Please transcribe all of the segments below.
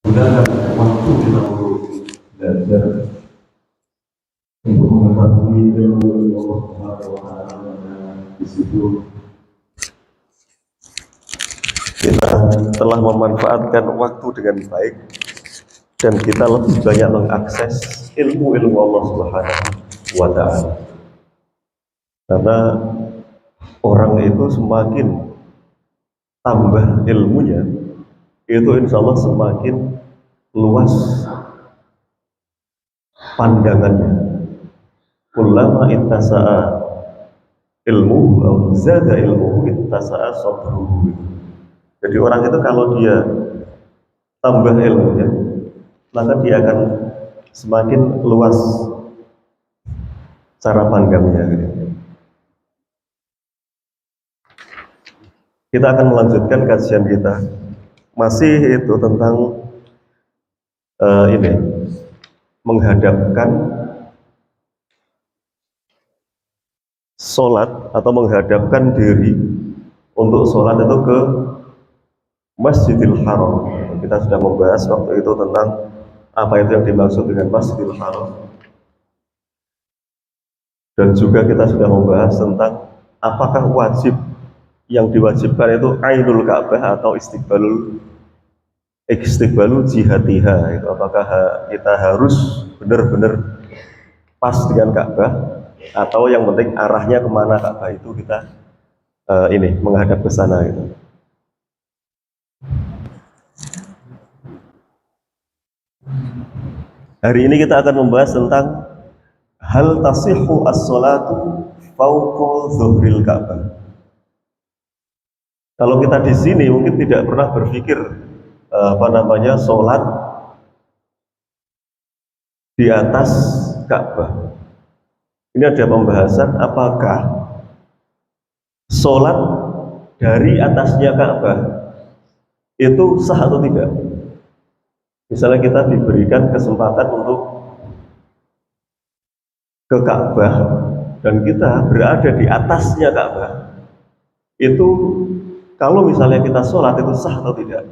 gunakan waktu kita untuk belajar untuk mengetahui ilmu Allah Subhanahu wa Ta'ala. Di situ kita telah memanfaatkan waktu dengan baik dan kita lebih banyak mengakses ilmu-ilmu Allah Subhanahu wa Ta'ala. Karena orang itu semakin tambah ilmunya, itu insya Allah semakin luas pandangannya. Kullama ittasa'a ilmu atau zada ilmu ittasa'a sadruhu. Jadi orang itu kalau dia tambah ilmunya, maka dia akan semakin luas cara pandangnya. Kita akan melanjutkan kajian kita, masih itu tentang menghadapkan sholat atau menghadapkan diri untuk sholat itu ke Masjidil Haram. Kita sudah membahas waktu itu tentang apa itu yang dimaksud dengan Masjidil Haram, dan juga kita sudah membahas tentang apakah wajib yang diwajibkan itu Ainul Ka'bah atau istiqbalu jihatiha. Itu apakah kita harus benar-benar pas dengan Ka'bah, atau yang penting arahnya kemana Ka'bah itu kita menghadap ke sana gitu. Hari ini kita akan membahas tentang hal tasihhu as-sholatu fawqa zuhril Ka'bah. Kalau kita di sini mungkin tidak pernah berpikir sholat di atas Ka'bah. Ini ada pembahasan apakah sholat dari atasnya Ka'bah itu sah atau tidak. Misalnya kita diberikan kesempatan untuk ke Ka'bah dan kita berada di atasnya Ka'bah, itu kalau misalnya kita sholat itu sah atau tidak.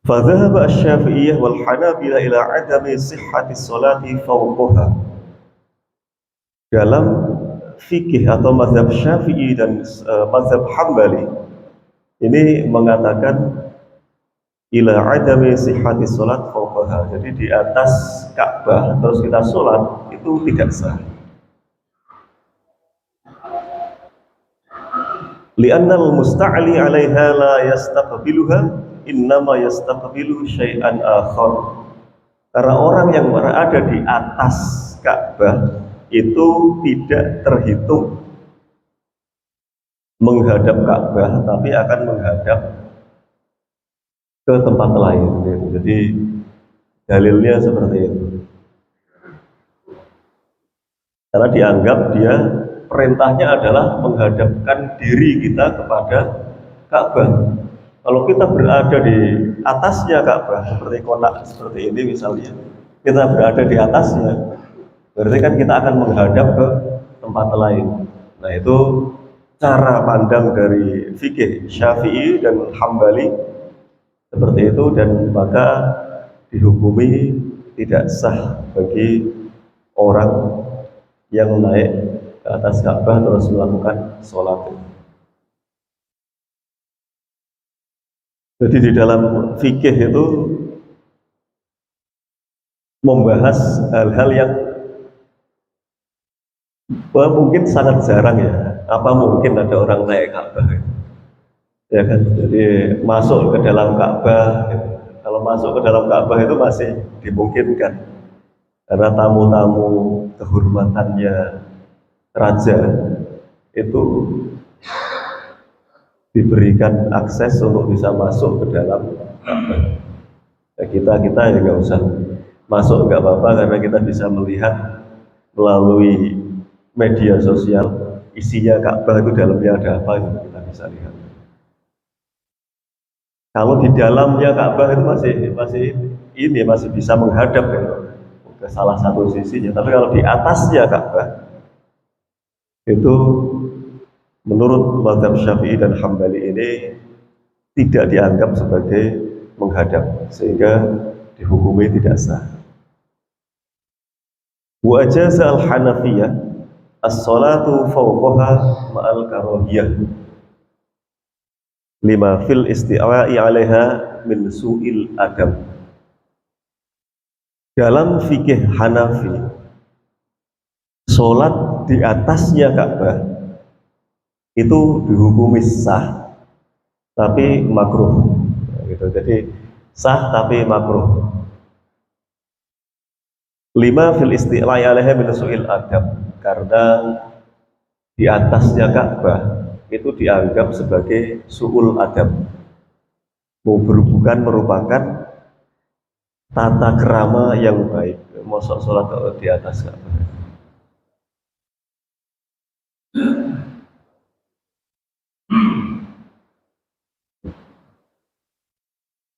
Fadhahaba asy-Syafi'iyyah wal Hanabilah ila adami sihhati sholati fawqaha. Dalam fikih atau mazhab Syafi'i dan mazhab Hambali ini mengatakan ila adami sihhati sholat fawqaha. Jadi di atas Ka'bah terus kita sholat itu tidak sah. Li'annal musta'li 'alaiha la yastaqbiluha innama yastaqbilu syai'an akhar. Karena orang yang berada di atas Ka'bah itu tidak terhitung menghadap Ka'bah, tapi akan menghadap ke tempat lain. Jadi dalilnya seperti itu. Karena dianggap dia perintahnya adalah menghadapkan diri kita kepada Ka'bah. Kalau kita berada di atasnya Ka'bah, seperti kotak seperti ini misalnya, kita berada di atasnya, berarti kan kita akan menghadap ke tempat lain. Nah itu cara pandang dari fikih Syafi'i dan Hambali seperti itu, dan maka dihukumi tidak sah bagi orang yang naik ke atas Ka'bah terus melakukan sholat. Jadi di dalam fikih itu membahas hal-hal yang mungkin sangat jarang ya. Apa mungkin ada orang naik Ka'bah? Ya kan? Jadi masuk ke dalam Ka'bah. Kalau masuk ke dalam Ka'bah itu masih dimungkinkan, karena tamu-tamu kehormatannya raja itu diberikan akses untuk bisa masuk ke dalam Ka'bah. Ya, kita ya nggak usah masuk, nggak apa-apa, karena kita bisa melihat melalui media sosial isinya Ka'bah itu dalamnya ada apa, itu kita bisa lihat. Kalau di dalamnya Ka'bah itu masih bisa menghadap ya, ke salah satu sisinya. Tapi kalau di atasnya Ka'bah itu menurut mazhab Syafi'i dan Hambali ini tidak dianggap sebagai menghadap, sehingga dihukumi tidak sah. Wa ajaza al-Hanafiyah as-salatu fawqaha ma'al karahiyah lima fil isti'wa'i 'alaiha min su'il adab. Dalam fikih Hanafi, sholat di atasnya Ka'bah itu dihukumi sah tapi makruh, gitu. Jadi sah tapi makruh. Lima fil isti'la'i 'alaiha min su'il adab, karena di atasnya Ka'bah itu dianggap sebagai su'ul adab, bukan merupakan tata kerama yang baik. Mosok sholat di atas Ka'bah.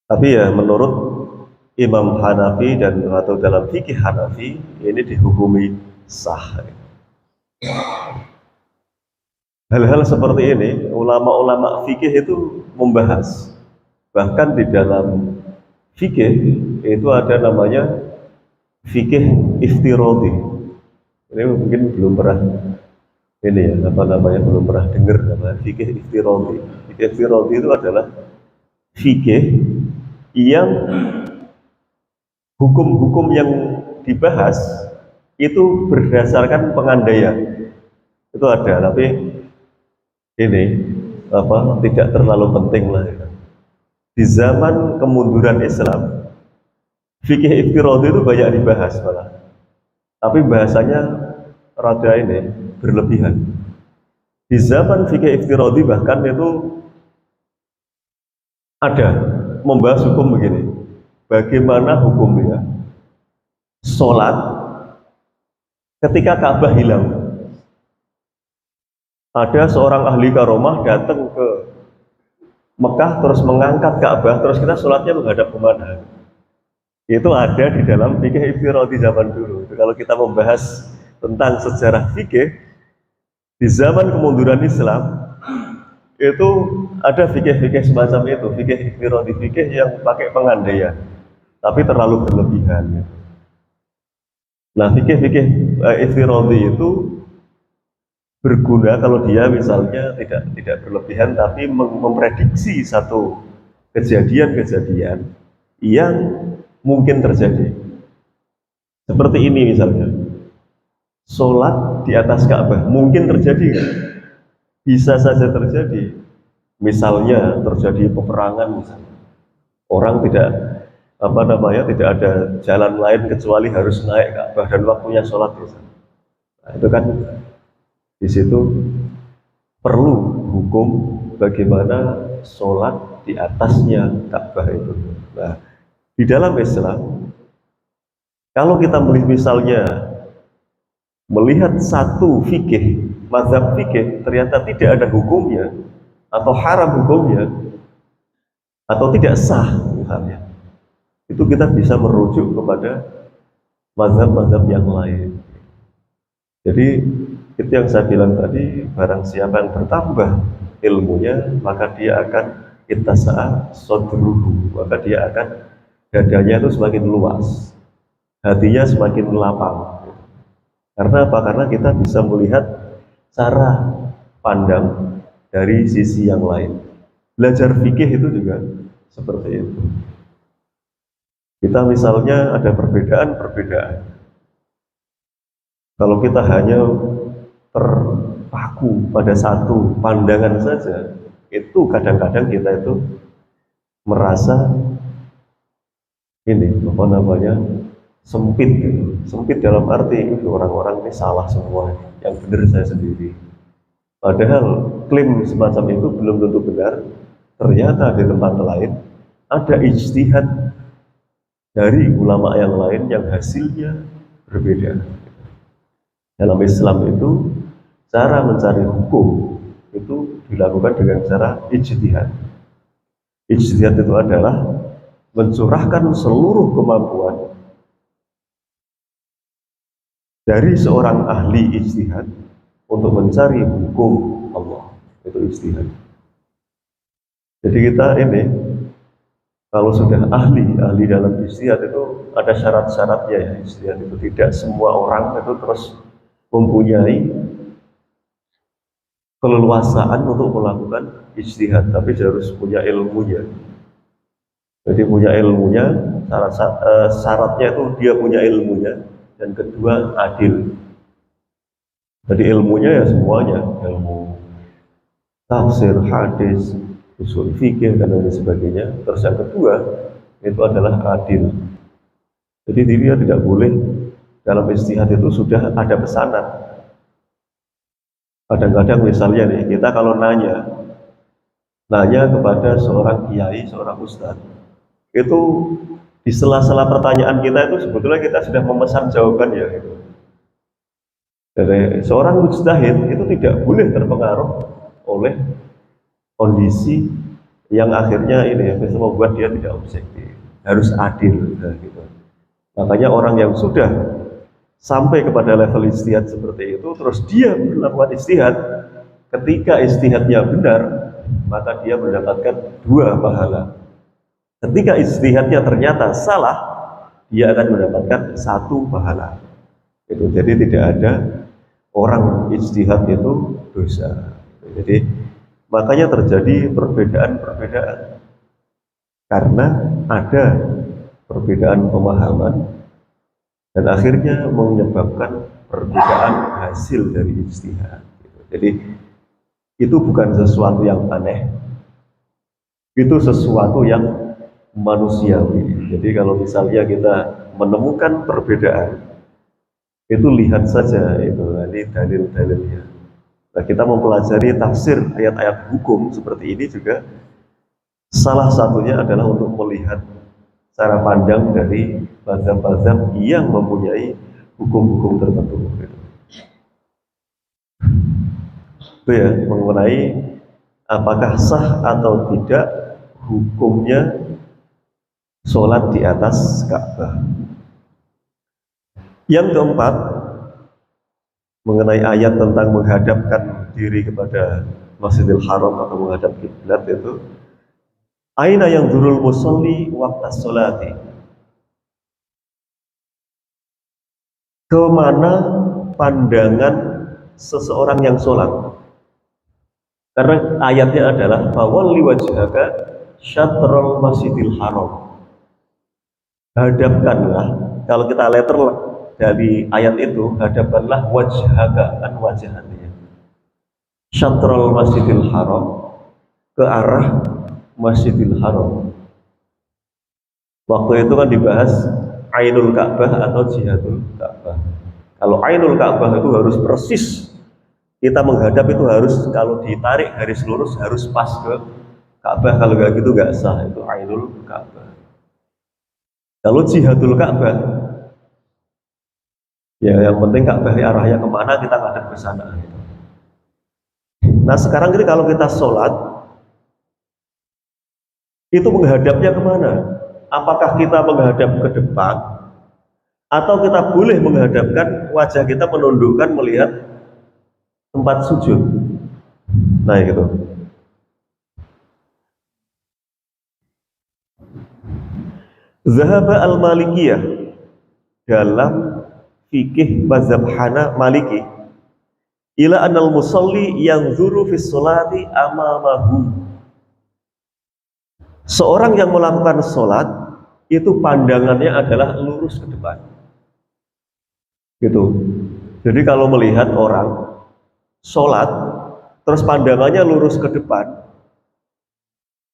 Tapi ya menurut Imam Hanafi dan atau dalam fikih Hanafi ini dihukumi sah. Hal-hal seperti ini ulama-ulama fikih itu membahas. Bahkan di dalam fikih itu ada namanya fikih iftiradi. Ini mungkin belum pernah ini ya, belum pernah dengar namanya fikih iftiradi. Fikih iftiradi itu adalah fikih yang hukum-hukum yang dibahas itu berdasarkan pengandaian. Itu ada, tapi ini tidak terlalu penting lah. Di zaman kemunduran Islam, fikih iftiradi itu banyak dibahas malah. Tapi bahasanya rada ini berlebihan. Di zaman fikih iftiradi bahkan itu ada membahas hukum begini. Bagaimana hukumnya sholat ketika Ka'bah hilang? Ada seorang ahli karomah datang ke Mekah terus mengangkat Ka'bah, terus kita sholatnya menghadap kemana? Itu ada di dalam fikih iftiradi zaman dulu. Itu kalau kita membahas tentang sejarah fikih di zaman kemunduran Islam, itu ada fikih-fikih semacam itu, fikih iftiradi, fikih yang pakai pengandaian, tapi terlalu berlebihan. Nah, fikih-fikih iftiradi itu berguna kalau dia misalnya tidak berlebihan, tapi memprediksi satu kejadian-kejadian yang mungkin terjadi. Seperti ini misalnya, sholat di atas Ka'bah mungkin terjadi, bisa saja terjadi. Misalnya terjadi peperangan, misalnya orang tidak tidak ada jalan lain kecuali harus naik Ka'bah dan waktunya sholat misalnya. Nah, itu kan di situ perlu hukum bagaimana sholat di atasnya Ka'bah itu. Nah, di dalam Islam, kalau kita misalnya melihat satu fikih, mazhab fikih ternyata tidak ada hukumnya atau haram hukumnya atau tidak sah misalnya, itu kita bisa merujuk kepada mazhab-mazhab yang lain. Jadi itu yang saya bilang tadi, barang siapa yang bertambah ilmunya, maka dia akan ittasa'a sadruhu, maka dia akan dadanya itu semakin luas, hatinya semakin lapang. Karena apa? Karena kita bisa melihat cara pandang dari sisi yang lain. Belajar fikih itu juga seperti itu. Kita misalnya ada perbedaan-perbedaan. Kalau kita hanya terpaku pada satu pandangan saja, itu kadang-kadang kita itu merasa ini sempit gitu. Sempit dalam arti orang-orang ini salah semua, yang benar saya sendiri. Padahal klaim semacam itu belum tentu benar. Ternyata di tempat lain ada ijtihad dari ulama yang lain yang hasilnya berbeda. Dalam Islam itu cara mencari hukum itu dilakukan dengan cara ijtihad. Ijtihad itu adalah mencurahkan seluruh kemampuan dari seorang ahli ijtihad untuk mencari hukum Allah. Itu ijtihad. Jadi kita ini kalau sudah ahli dalam ijtihad itu ada syarat-syaratnya ya. Ijtihad itu tidak semua orang itu terus mempunyai keleluasaan untuk melakukan ijtihad, tapi harus punya ilmunya. Jadi punya ilmunya, syaratnya itu dia punya ilmunya, dan kedua adil. Jadi ilmunya ya semuanya, ilmu tafsir, hadis, usul fikih dan lain sebagainya. Terus yang kedua itu adalah adil. Jadi dia tidak boleh dalam ijtihad itu sudah ada pesanan. Kadang-kadang misalnya nih, kita kalau nanya kepada seorang kiai, seorang ustadz, itu di sela-sela pertanyaan kita itu sebetulnya kita sudah memesan jawabannya gitu. Jadi seorang mujtahid itu tidak boleh terpengaruh oleh kondisi yang akhirnya ini ya, bisa membuat dia tidak objektif, harus adil gitu. Makanya orang yang sudah sampai kepada level ijtihad seperti itu, terus dia melakukan ijtihad, ketika ijtihadnya benar, maka dia mendapatkan 2 pahala. Ketika ijtihadnya ternyata salah, dia akan mendapatkan 1 pahala. Itu jadi tidak ada orang ijtihad itu dosa. Jadi makanya terjadi perbedaan-perbedaan karena ada perbedaan pemahaman dan akhirnya menyebabkan perbedaan hasil dari ijtihad. Jadi itu bukan sesuatu yang aneh, itu sesuatu yang manusiawi. Jadi kalau misalnya kita menemukan perbedaan, itu lihat saja itu nanti dalil-dalilnya. Nah, kita mempelajari tafsir ayat-ayat hukum seperti ini juga salah satunya adalah untuk melihat cara pandang dari mazhab-mazhab yang mempunyai hukum-hukum tertentu. Itu ya, mengenai apakah sah atau tidak hukumnya sholat di atas Ka'bah. Yang keempat, mengenai ayat tentang menghadapkan diri kepada Masjidil Haram atau menghadap kiblat itu, aina yang durul musolli waktu sholati, kemana pandangan seseorang yang sholat. Karena ayatnya adalah fawalli wajhaka syatrul masjidil haram, hadapkanlah, kalau kita letter dari ayat itu, hadapkanlah wajhaka, kan wajahnya, syatrul masjidil haram, ke arah Masjidil Haram. Waktu itu kan dibahas Ainul Ka'bah atau Jihadul Ka'bah. Kalau Ainul Ka'bah itu harus persis, kita menghadap itu harus, kalau ditarik garis lurus harus pas ke Ka'bah, kalau nggak gitu nggak sah, itu Ainul Ka'bah. Kalau Jihadul Ka'bah, ya yang penting Ka'bah arahnya kemana, kita ngadep ke sana. Nah sekarang ini kalau kita sholat, itu menghadapnya kemana? Apakah kita menghadap ke depan, atau kita boleh menghadapkan wajah kita, menundukkan melihat tempat sujud? Nah gitu. Zahaba al-Malikiyah, dalam fikih mazhab Maliki, ila anal musalli yang zuru fis sholati amamahu. Seorang yang melakukan sholat itu pandangannya adalah lurus ke depan, gitu. Jadi kalau melihat orang sholat terus pandangannya lurus ke depan,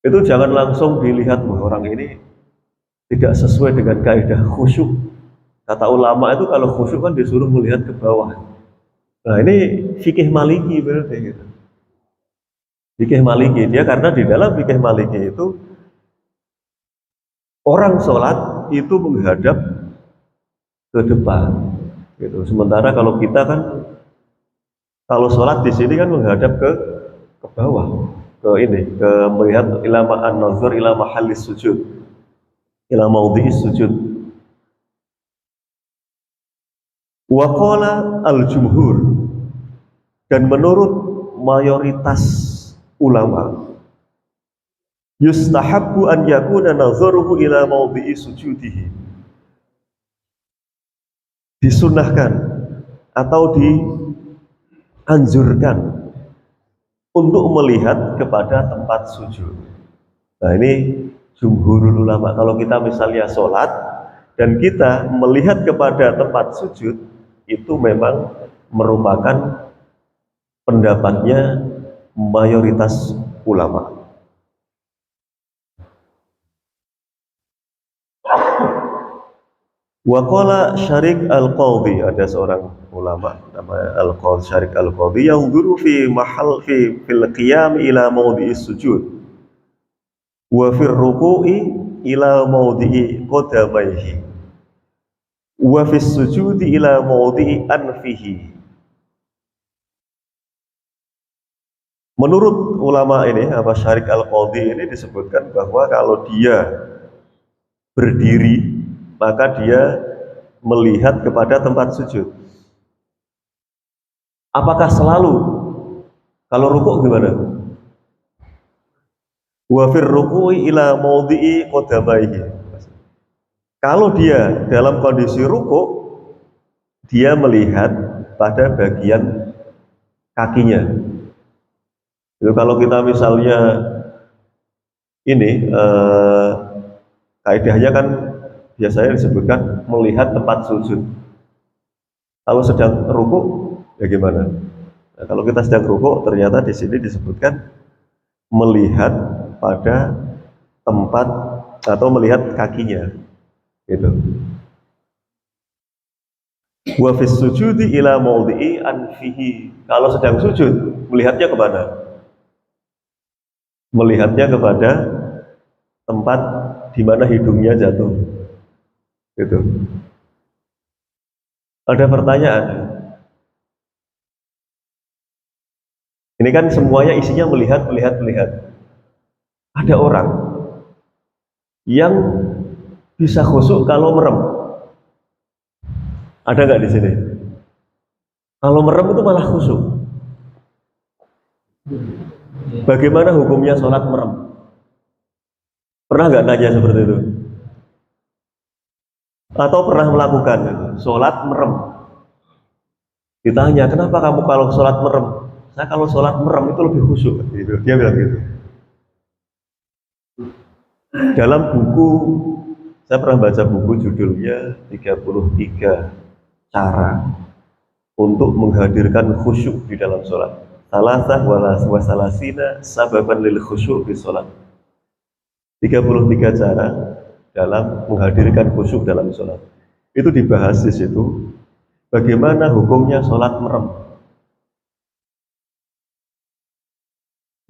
itu jangan langsung dilihat bahwa orang ini tidak sesuai dengan kaidah khusyuk. Kata ulama itu kalau khusyuk kan disuruh melihat ke bawah. Nah ini fikih Maliki berarti gitu. Fikih Maliki dia, karena di dalam fikih Maliki itu orang sholat itu menghadap ke depan, gitu. Sementara kalau kita kan, kalau sholat di sini kan menghadap ke bawah, ke ini, ke melihat ilama an-nazar ila mahallis sujud, ila maudhi'is sujud. Wa qala al-jumhur, dan menurut mayoritas ulama, yustahabbu an yakuna nazaruhu ila mawdi'i sujudihi. Disunahkan atau dianjurkan untuk melihat kepada tempat sujud. Nah, ini jumhurul ulama. Kalau kita misalnya sholat dan kita melihat kepada tempat sujud, itu memang merupakan pendapatnya mayoritas ulama. Waqala Syarik Al-Qadhi, ada seorang ulama namanya Al-Qadhi, Syarik Al-Qadhi, yang duru fi mahal fil qiyam ila mawdi'is sujud wa fir ruku'i ila mawdi'i qadamaihi wa fis sujudi ila mawdi'i anfihi. Menurut ulama ini, Syarik Al-Qadhi ini disebutkan bahwa kalau dia berdiri maka dia melihat kepada tempat sujud. Apakah selalu? Kalau rukuk gimana? Wa fir ruku'i ila mawdi'i qadamaihi. Kalau dia dalam kondisi rukuk, dia melihat pada bagian kakinya. Itu kalau kita misalnya ini kaidahnya kan biasanya disebutkan melihat tempat sujud. Kalau sedang rukuk, ya gimana? Nah, kalau kita sedang rukuk, ternyata di sini disebutkan melihat pada tempat atau melihat kakinya, gitu. Wa fis sujudi ila mawdi'i anfihi. Kalau sedang sujud, melihatnya kemana? Melihatnya kepada tempat di mana hidungnya jatuh. Gitu. Ada pertanyaan. Ini kan semuanya isinya melihat. Ada orang yang bisa khusyuk kalau merem. Ada nggak di sini? Kalau merem itu malah khusyuk. Bagaimana hukumnya sholat merem? Pernah nggak nanya seperti itu? Atau pernah melakukan itu, sholat merem? Ditanya, kenapa kamu kalau sholat merem? Saya kalau sholat merem itu lebih khusyuk. Gitu. Dia bilang gitu. Dalam buku, saya pernah baca buku judulnya 33 cara untuk menghadirkan khusyuk di dalam sholat. Salasah wasalasina sababan lil khusyuk di sholat. 33 cara dalam menghadirkan khusyuk dalam sholat. Itu dibahas di situ. Bagaimana hukumnya sholat merem?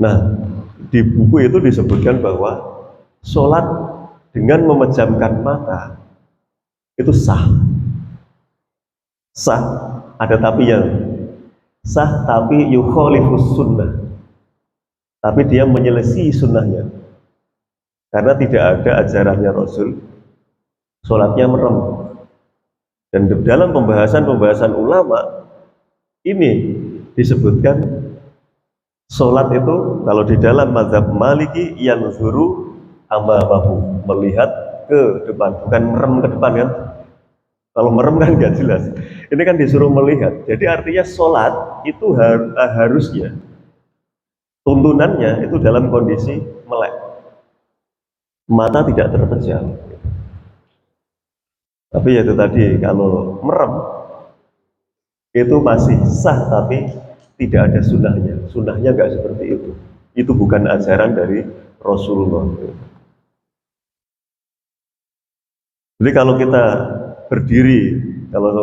Nah, di buku itu disebutkan bahwa sholat dengan memejamkan mata itu sah. Sah, ada tapi yang sah, tapi yukhalifus sunnah. Tapi dia menyelesaikan sunnahnya. Karena tidak ada ajarannya Rasul sholatnya merem. Dan dalam pembahasan ulama ini disebutkan sholat itu kalau di dalam mazhab Maliki yang zuru amamahu, melihat ke depan, bukan merem ke depan kan. Kalau merem kan nggak jelas. Ini kan disuruh melihat. Jadi artinya sholat itu harusnya tuntunannya itu dalam kondisi melek. Mata tidak terpejam. Tapi ya itu tadi, kalau merem itu masih sah, tapi tidak ada sunnahnya. Sunnahnya nggak seperti itu. Itu bukan ajaran dari Rasulullah. Jadi kalau kita berdiri,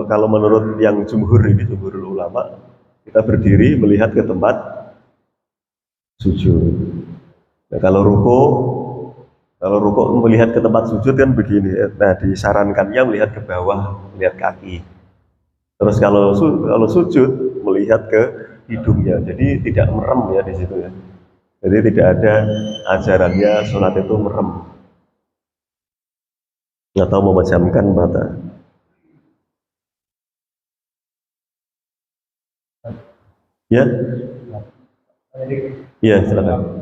kalau menurut yang jumhur ini, jumhurul ulama, kita berdiri melihat ke tempat sujud. Nah, kalau rukuk melihat ke tempat sujud kan begini. Nah, disarankannya melihat ke bawah, melihat kaki. Terus kalau sujud melihat ke hidungnya. Jadi tidak merem ya di situ ya. Jadi tidak ada ajarannya sholat itu merem atau memejamkan mata. Ya? Iya, silakan.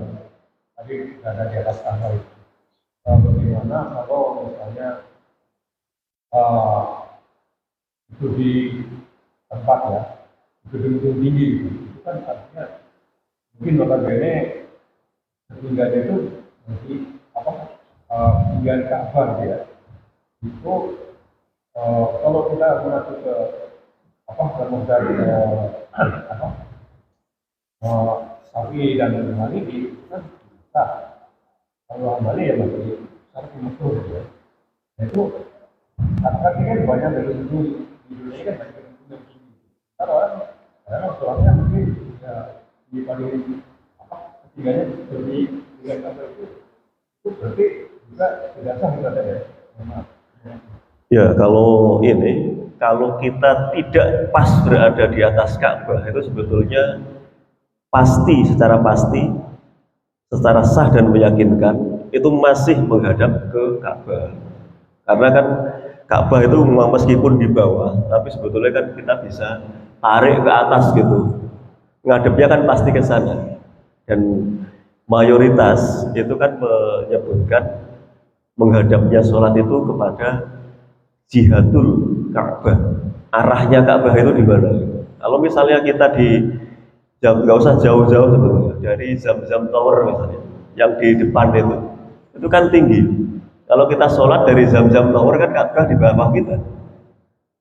tadi berada di atas Ka'bah itu. Bagaimana kalau misalnya itu di tempat ya, gedung-gedung tinggi itu kan artinya mungkin notabene ketinggiannya itu masih apa ketinggian Ka'bah gitu ya. Itu kalau kita mengacu ke dari sapi dan Maliki itu kan kita kalau Hambali ya masih sangat makruh ya. Nah itu katakan ini kan banyak dari sudut di Indonesia kan banyak yang tinggi. Kalau karena soalnya mungkin ya di paling ketiganya seperti tiga kata itu berarti juga tidak sah kita ya. Ya kalau kita tidak pas berada di atas Ka'bah itu sebetulnya secara pasti, secara sah dan meyakinkan itu masih menghadap ke Ka'bah. Karena kan Ka'bah itu meskipun di bawah, tapi sebetulnya kan kita bisa tarik ke atas gitu. Ngadepnya kan pasti ke sana. Dan mayoritas itu kan menyebutkan menghadapnya sholat itu kepada jihatul Ka'bah. Arahnya Ka'bah itu di mana? Kalau misalnya kita nggak usah jauh-jauh sebetulnya, dari Zam-Zam Tower misalnya, yang di depan itu kan tinggi. Kalau kita sholat dari Zam-Zam Tower kan Ka'bah di bawah kita.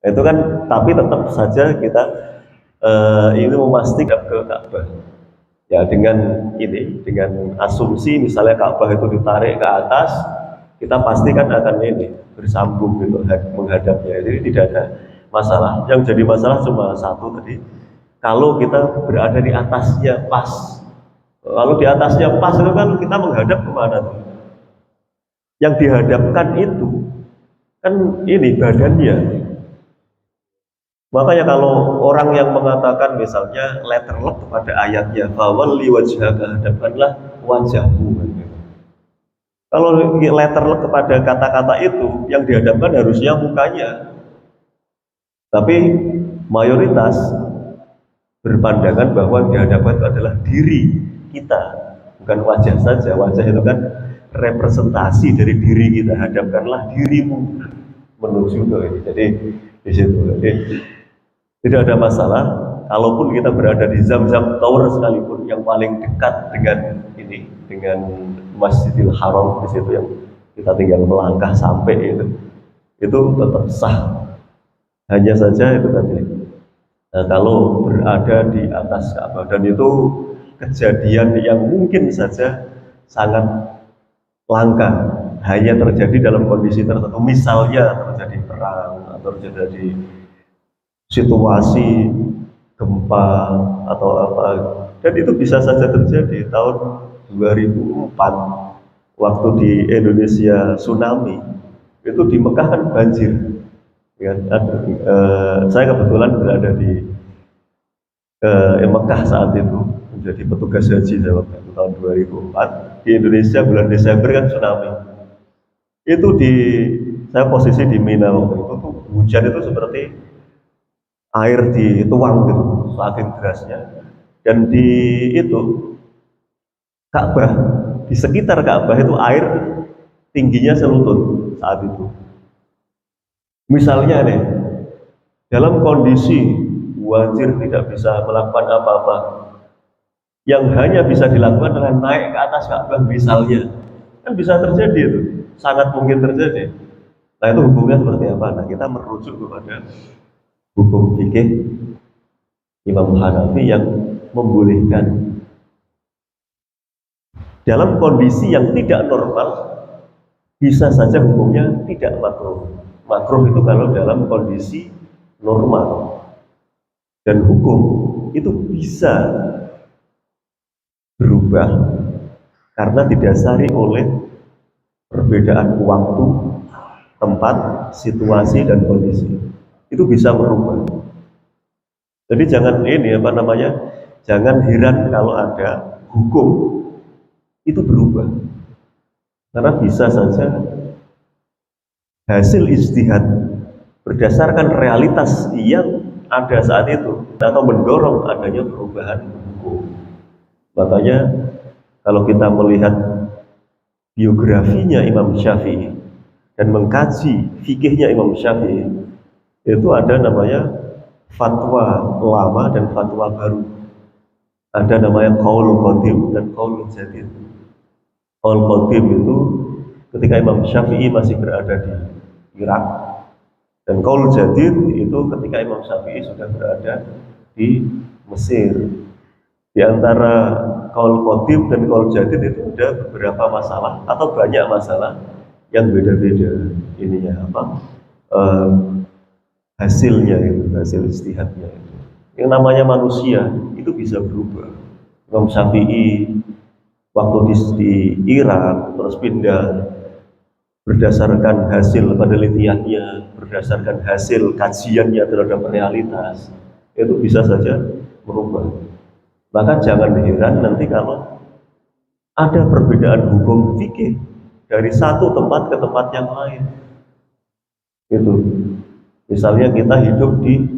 Itu kan, tapi tetap saja kita ini memastikan ke Ka'bah. Ya dengan asumsi misalnya Ka'bah itu ditarik ke atas, kita pasti kan akan bersambung gitu menghadapnya. Jadi tidak ada masalah. Yang jadi masalah cuma satu tadi, kalau kita berada di atasnya pas. Kalau di atasnya pas itu kan kita menghadap kemana tuh? Yang dihadapkan itu kan badannya. Makanya kalau orang yang mengatakan misalnya letterlek pada ayatnya fawalli wajhaka, hadapkanlah wajahmu. Kalau letterlek kepada kata-kata itu yang dihadapkan harusnya mukanya. Tapi mayoritas berpandangan bahwa yang dihadapkan itu adalah diri kita, bukan wajah saja. Wajah itu kan representasi dari diri kita. Hadapkanlah dirimu menuju ke ini. Jadi di situ. Jadi tidak ada masalah. Kalaupun kita berada di Zam-Zam Tower sekalipun yang paling dekat dengan Masjidil Haram di situ yang kita tinggal melangkah sampai itu tetap sah. Hanya saja itu tadi. Nah, kalau berada di atas Ka'bah dan itu kejadian yang mungkin saja sangat langka, hanya terjadi dalam kondisi tertentu, misalnya terjadi perang atau terjadi situasi gempa atau apa, dan itu bisa saja terjadi. Tahun 2004 waktu di Indonesia tsunami itu di Mekah kan banjir ya, saya kebetulan berada di Mekah saat itu menjadi petugas haji tahun 2004. Di Indonesia bulan Desember kan tsunami itu saya posisi di Mina waktu itu tuh hujan itu seperti air dituang gitu, saking derasnya. Dan di Ka'bah, di sekitar Ka'bah itu air tingginya selutut saat itu. Misalnya dalam kondisi wajir tidak bisa melakukan apa-apa, yang hanya bisa dilakukan adalah naik ke atas Ka'bah misalnya, kan bisa terjadi itu, sangat mungkin terjadi. Nah itu hukumnya seperti apa? Nah kita merujuk kepada hukum fikih Imam Hanafi yang membolehkan dalam kondisi yang tidak normal, bisa saja hukumnya tidak makruh. Makruh itu kalau dalam kondisi normal, dan hukum itu bisa berubah karena didasari oleh perbedaan waktu, tempat, situasi, dan kondisi. Itu bisa berubah. Jadi jangan jangan heran kalau ada hukum itu berubah, karena bisa saja hasil ijtihad berdasarkan realitas yang ada saat itu atau mendorong adanya perubahan hukum. Makanya kalau kita melihat biografinya Imam Syafi'i dan mengkaji fikihnya Imam Syafi'i, itu ada namanya fatwa lama dan fatwa baru. Ada namanya qaul qadim dan qaul jadid. Qaul qadim itu ketika Imam Syafi'i masih berada di Irak, dan qaul jadid itu ketika Imam Syafi'i sudah berada di Mesir. Di antara qaul qadim dan qaul jadid itu ada beberapa masalah atau banyak masalah yang beda-beda ininya hasilnya itu, hasil ijtihadnya itu. Yang namanya manusia itu bisa berubah. Imam Syafi'i waktu di Irak terus pindah berdasarkan hasil penelitiannya, berdasarkan hasil kajiannya terhadap realitas, itu bisa saja merubah. Maka jangan heran nanti kalau ada perbedaan hukum fikih dari satu tempat ke tempat yang lain. Itu. Misalnya kita hidup di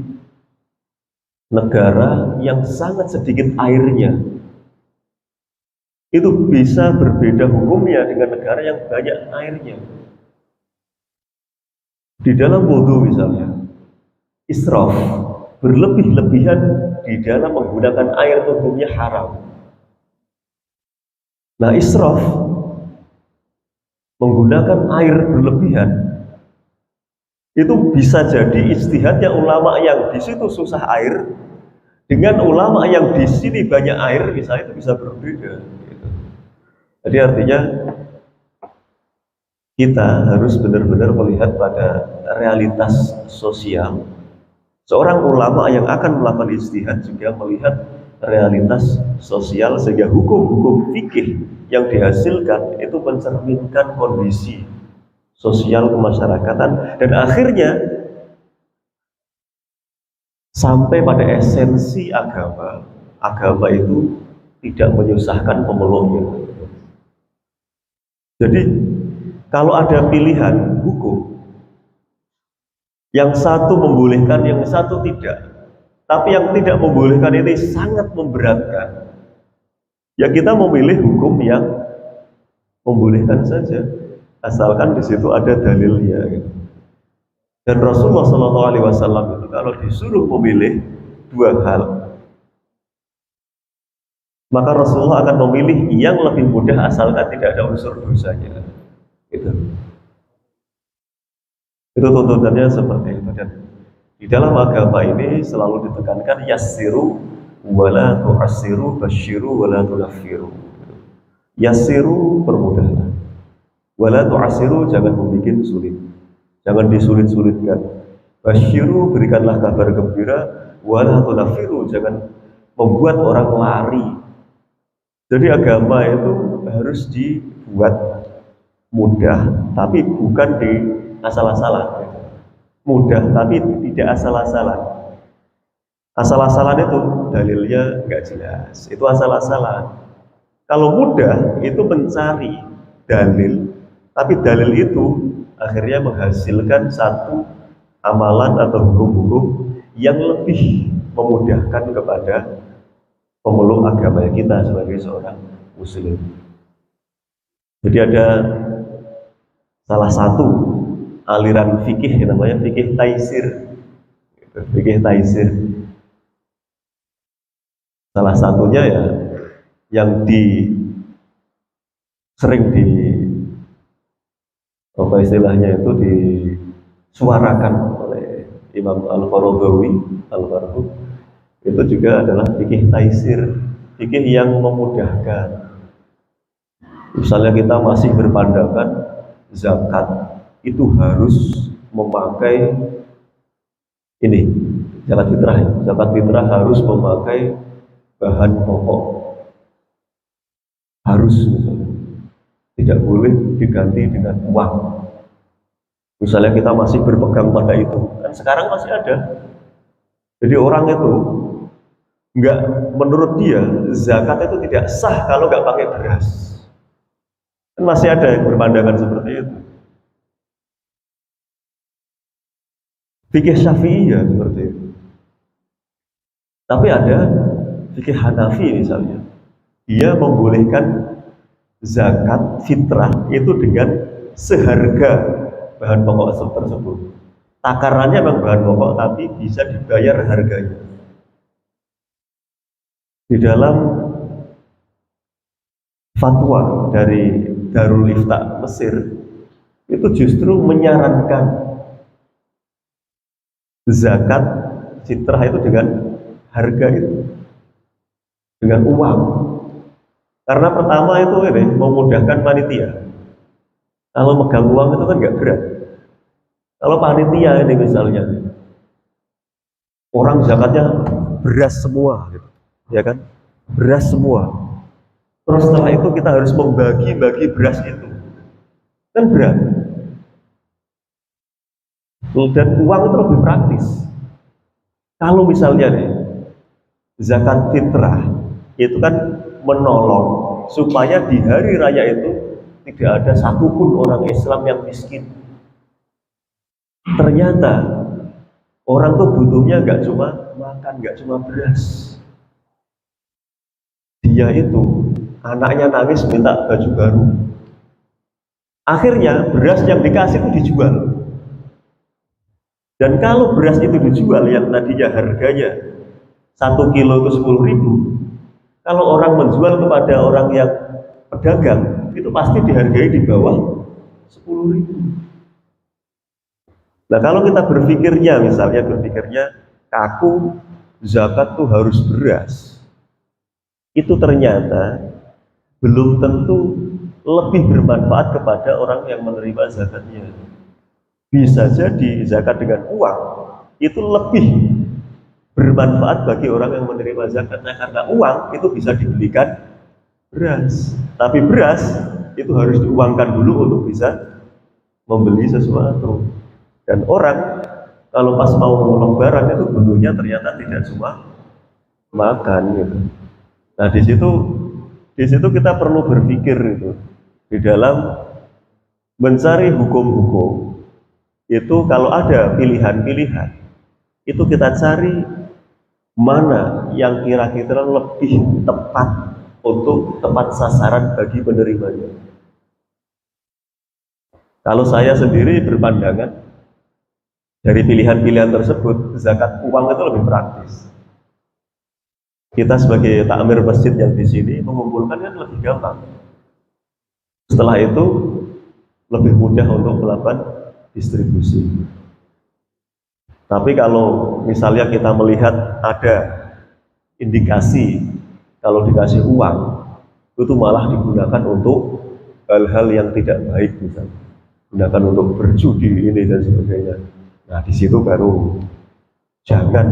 negara yang sangat sedikit airnya, itu bisa berbeda hukumnya dengan negara yang banyak airnya. Di dalam wudhu misalnya, israf, berlebih-lebihan di dalam menggunakan air hukumnya haram. Nah, israf, menggunakan air berlebihan, itu bisa jadi ijtihadnya ulama yang di situ susah air dengan ulama yang di sini banyak air, misalnya, itu bisa berbeda. Gitu. Jadi artinya kita harus benar-benar melihat pada realitas sosial. Seorang ulama yang akan melakukan ijtihad juga melihat realitas sosial sehingga hukum-hukum fikih yang dihasilkan itu mencerminkan kondisi sosial kemasyarakatan dan akhirnya sampai pada esensi agama. Agama itu tidak menyusahkan pemeluknya. Jadi kalau ada pilihan hukum, yang satu membolehkan, yang satu tidak, tapi yang tidak membolehkan ini sangat memberatkan, ya kita memilih hukum yang membolehkan saja, asalkan di situ ada dalilnya. Gitu. Dan Rasulullah SAW itu kalau disuruh memilih dua hal, maka Rasulullah akan memilih yang lebih mudah asalkan tidak ada unsur dosanya. Itu tuntutannya seperti itu. Dan di dalam agama ini selalu ditekankan yassiru wala tu'assiru, basyiru wala tunaffiru. Yassiru, permudahlah, wala tu'assiru, jangan membuat sulit, jangan disulit-sulitkan. Basyiru, berikanlah kabar gembira, wala tunaffiru, jangan membuat orang lari. Jadi agama itu harus dibuat mudah, tapi bukan di asal-asalan. Mudah, tapi tidak asal-asalan. Asal-asalan itu dalilnya nggak jelas, itu asal-asalan. Kalau mudah itu mencari dalil, tapi dalil itu akhirnya menghasilkan satu amalan atau hukum-hukum yang lebih memudahkan kepada pemeluk agama kita sebagai seorang muslim. Jadi ada salah satu aliran fikih yang namanya fikih taisir. Fikih taisir. Salah satunya ya yang sering di apa istilahnya itu disuarakan oleh Imam Al-Qaradawi Al-Marhum, itu juga adalah fikih taisir, fikih yang memudahkan. Misalnya kita masih berpandangan zakat itu harus memakai ini, zakat fitrah ya. Zakat fitrah harus memakai bahan pokok, harus misalnya, tidak boleh diganti dengan uang. Misalnya kita masih berpegang pada itu, kan sekarang masih ada. Jadi orang itu menurut dia zakat itu tidak sah kalau nggak pakai beras. Kan masih ada yang berpandangan seperti itu. Fikih Syafi'i ya seperti itu. Tapi ada fikih Hanafi misalnya, dia membolehkan zakat fitrah itu dengan seharga bahan pokok tersebut. Takarannya memang bahan pokok, tapi bisa dibayar harganya. Di dalam fatwa dari Darul Ifta Mesir itu justru menyarankan zakat fitrah itu dengan harga itu, dengan uang. Karena pertama itu ini memudahkan panitia. Kalau megang uang itu kan nggak berat. Kalau panitia ini misalnya, orang zakatnya beras semua, gitu, ya kan? Beras semua. Terus setelah itu kita harus membagi-bagi beras itu, kan berat. Dan uang itu lebih praktis. Kalau misalnya nih, zakat fitrah itu kan menolong supaya di hari raya itu tidak ada satupun orang Islam yang miskin. Ternyata orang tuh butuhnya nggak cuma makan, nggak cuma beras. Dia itu anaknya nangis minta baju baru. Akhirnya beras yang dikasih itu dijual. Dan kalau beras itu dijual yang tadinya harganya 1 kilo itu 10.000, kalau orang menjual kepada orang yang pedagang itu pasti dihargai di bawah 10.000. Nah kalau kita berpikirnya kaku zakat tuh harus beras, itu ternyata belum tentu lebih bermanfaat kepada orang yang menerima zakatnya. Bisa jadi zakat dengan uang itu lebih bermanfaat bagi orang yang menerima zakatnya, karena uang itu bisa dibelikan beras. Tapi beras itu harus diuangkan dulu untuk bisa membeli sesuatu. Dan orang kalau pas mau lebaran itu butuhnya ternyata tidak cuma makan gitu. Nah di situ kita perlu berpikir itu di dalam mencari hukum-hukum. Itu kalau ada pilihan-pilihan, itu kita cari mana yang kira-kira lebih tepat untuk tepat sasaran bagi penerimanya. Kalau saya sendiri berpandangan dari pilihan-pilihan tersebut, zakat uang itu lebih praktis. Kita sebagai takmir masjid yang di sini mengumpulkan kan lebih gampang. Setelah itu lebih mudah untuk melakukan distribusi. Tapi kalau misalnya kita melihat ada indikasi kalau dikasih uang itu malah digunakan untuk hal-hal yang tidak baik, misalnya gunakan untuk berjudi ini dan sebagainya. Nah di situ baru jangan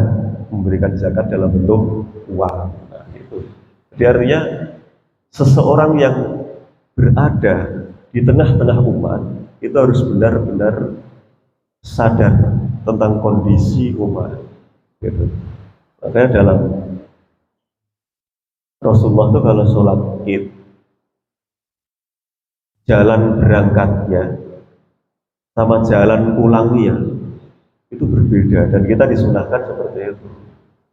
memberikan zakat dalam bentuk uang. Nah, itu. Jadi artinya seseorang yang berada di tengah-tengah umat itu harus benar-benar sadar tentang kondisi umat. Gitu. Makanya dalam Rasulullah itu kalau sholat Id, jalan berangkatnya sama jalan pulangnya itu berbeda, dan kita disunahkan seperti itu.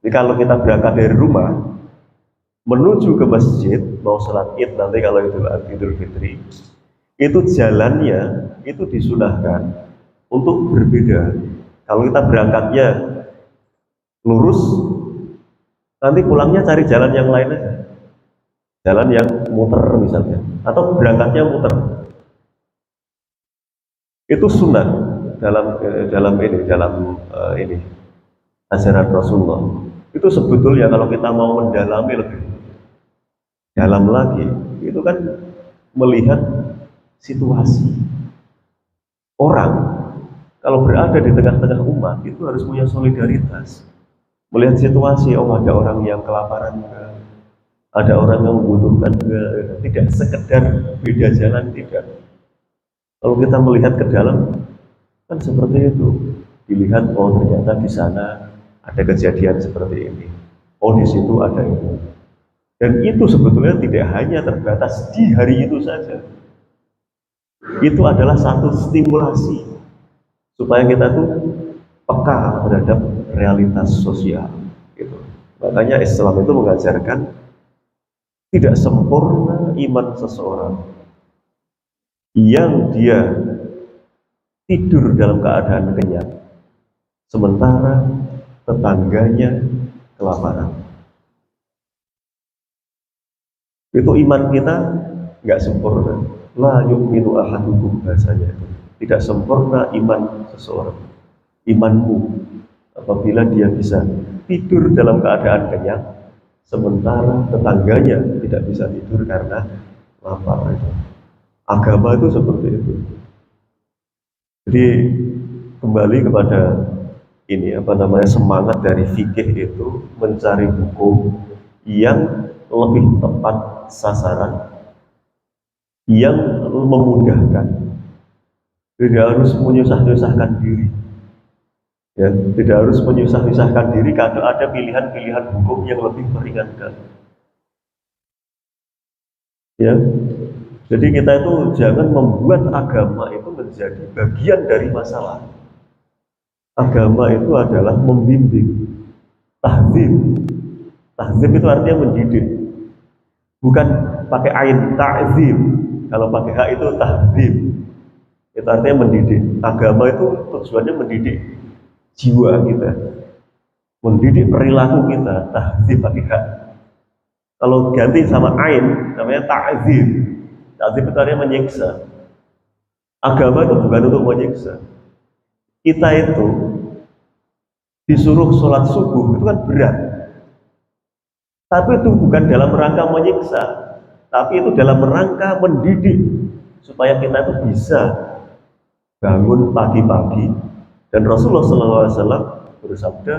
Jadi kalau kita berangkat dari rumah menuju ke masjid mau sholat Id nanti kalau itu Idul Fitri, itu jalannya itu disunahkan untuk berbeda. Kalau kita berangkatnya lurus, nanti pulangnya cari jalan yang lain aja, jalan yang muter misalnya, atau berangkatnya muter. Itu sunnah dalam ini ajaran Rasulullah. Itu sebetulnya kalau kita mau mendalami lebih dalam lagi, itu kan melihat situasi orang. Kalau berada di tengah-tengah umat itu harus punya solidaritas, melihat situasi, oh ada orang yang kelaparan, ada orang yang membutuhkan, tidak sekedar beda jalan, tidak. Kalau kita melihat ke dalam kan seperti itu, dilihat oh ternyata di sana ada kejadian seperti ini, oh di situ ada ini, dan itu sebetulnya tidak hanya terbatas di hari itu saja. Itu adalah satu stimulasi supaya kita tuh peka terhadap realitas sosial gitu. Makanya Islam itu mengajarkan tidak sempurna iman seseorang yang dia tidur dalam keadaan kenyang, sementara tetangganya kelaparan. Itu iman kita nggak sempurna. La yu'minu ahadukum, bahasanya itu. Tidak sempurna iman seseorang. Imanmu apabila dia bisa tidur dalam keadaan kenyang, sementara tetangganya tidak bisa tidur karena lapar. Agama itu seperti itu. Jadi kembali kepada ini semangat dari fikih itu mencari hukum yang lebih tepat sasaran, yang memudahkan. Tidak harus menyusah-nyusahkan diri. Ya, tidak harus menyusah-nyusahkan diri kalau ada pilihan-pilihan hukum yang lebih meringankan. Ya, jadi kita itu jangan membuat agama itu menjadi bagian dari masalah. Agama itu adalah membimbing, tahzib. Tahzib itu artinya mendidik, bukan pakai ain ta'zib. Kalau pakai hak itu tahzib, itu artinya mendidik. Agama itu tujuannya mendidik jiwa kita, mendidik perilaku kita. Tahzib pakai hak. Kalau ganti sama ain namanya ta'zib. Ta'zib itu artinya menyiksa. Agama itu bukan untuk menyiksa. Kita itu disuruh sholat subuh itu kan berat, tapi itu bukan dalam rangka menyiksa, tapi itu dalam rangka mendidik supaya kita itu bisa bangun pagi-pagi. Dan Rasulullah SAW bersabda,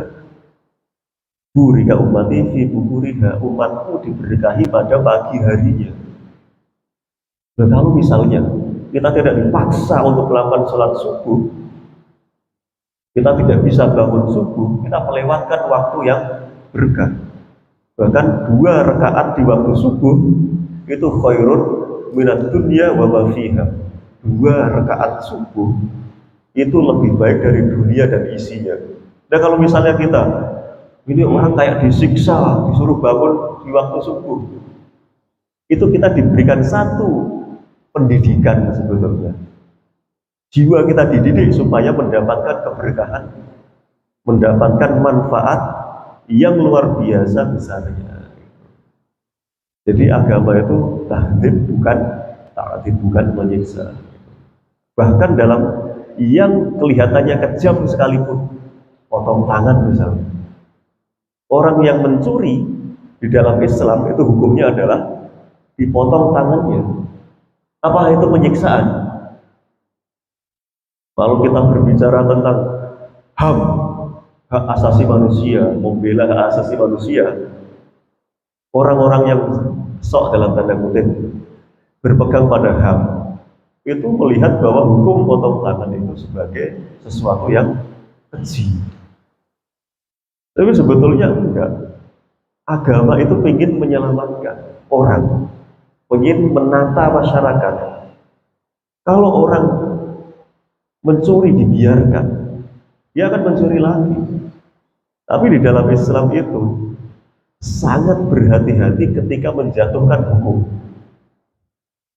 burika ummati fi bukuriha, umatku diberkahi pada pagi harinya. Dan kalau misalnya kita tidak dipaksa untuk melakukan sholat subuh, kita tidak bisa bangun subuh, kita melewatkan waktu yang berkah. Bahkan 2 rakaat di waktu subuh itu khairun minad dunya wa ma fiha. 2 rakaat subuh itu lebih baik dari dunia dan isinya. Dan kalau misalnya kita, ini orang kayak disiksa, disuruh bangun di waktu subuh, itu kita diberikan satu pendidikan sebetulnya. Jiwa kita dididik supaya mendapatkan keberkahan, mendapatkan manfaat yang luar biasa besarnya. Jadi agama itu tahdzib, bukan ta'dzib, bukan menyiksa. Bahkan dalam yang kelihatannya kejam sekalipun, potong tangan misalnya. Orang yang mencuri di dalam Islam itu hukumnya adalah dipotong tangannya. Apa itu penyiksaan? Kalau kita berbicara tentang HAM, hak asasi manusia, membela hak asasi manusia, orang-orang yang sok dalam tanda kutip berpegang pada HAM itu melihat bahwa hukum potong tangan itu sebagai sesuatu yang keji. Tapi sebetulnya enggak. Agama itu ingin menyelamatkan orang, ingin menata masyarakat. Kalau orang mencuri dibiarkan, dia akan mencuri lagi. Tapi di dalam Islam itu sangat berhati-hati ketika menjatuhkan hukum.